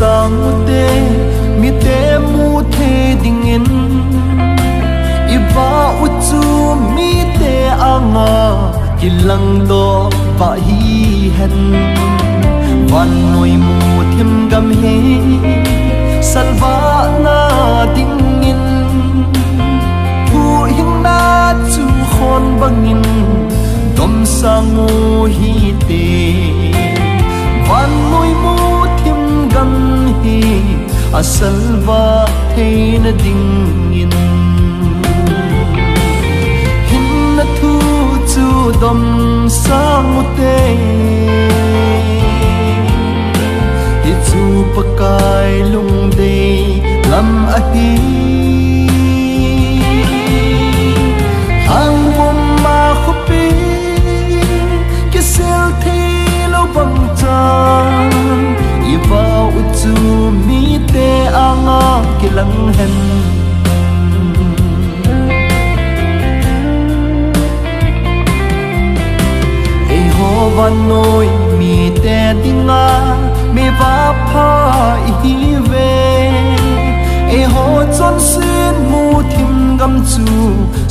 sang te mi te mu the ding in iba uchu mi te anga kilang do pa hi hen van noi mu thim gam he salva na ding in pu hing na chu khon bangin dom sangu hi te van noi mu thim gam hi asalva thein ding in hin na thu chu dom sangu te hi chu pakai lung de lam a hi ang bom ma khupi kisel thi lo bang chan iba uchu mi te anga kilang hen e ho van noi mi te dinga me va pha hi ve e ho chon sin mu thim gam chu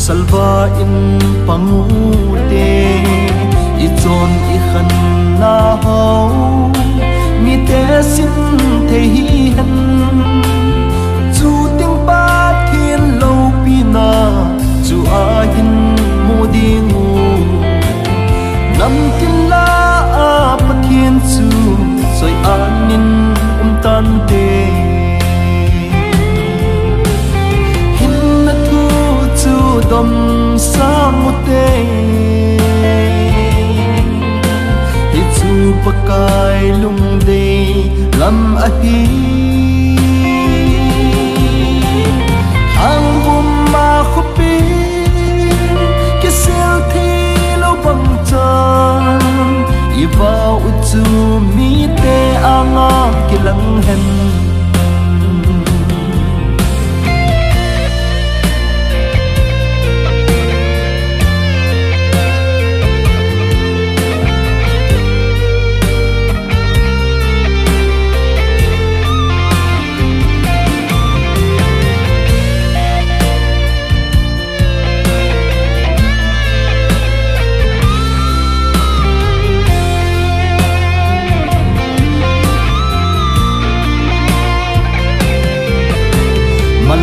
salva in pangu te i chon i khan na ho mi te sin the hi han chu ting pa thiên lo pi na chu a hin mu ding u nam tin la a pa thiên chu soi anin tan te hin na thu chu dom sang te hi chu pakai lung de lam a hi ang bum ma khupi kisel thi lo bang chan iba uchu mi te anga kilang hen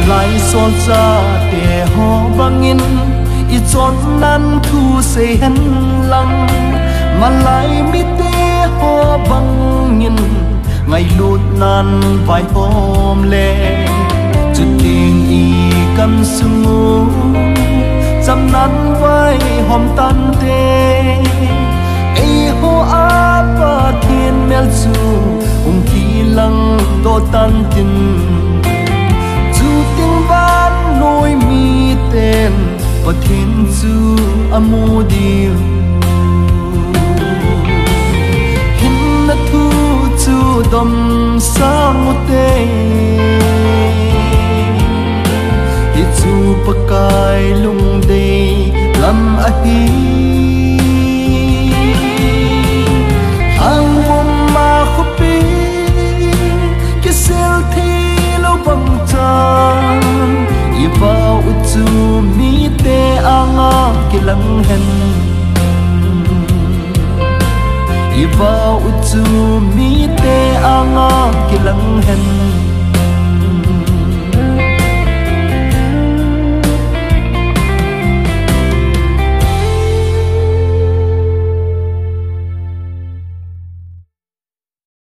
lai son cha te ho bangin i chon nan thu se hen lang malai mi te ho bangin ngai lut nan vai hom le chu ting i kan sungu cham nan vai hom tan te e ho a pa thiên mel chu thi lang to tan tin tiếng van nôi mi tên và thiên chu amu điều hin na thu chu dom sang te hi chu pakai lung de lam a hi ang bom ma khupi kisel thi lo bang chan iba uchu mi te anga kilang hen iba uchu mi te anga kilang hen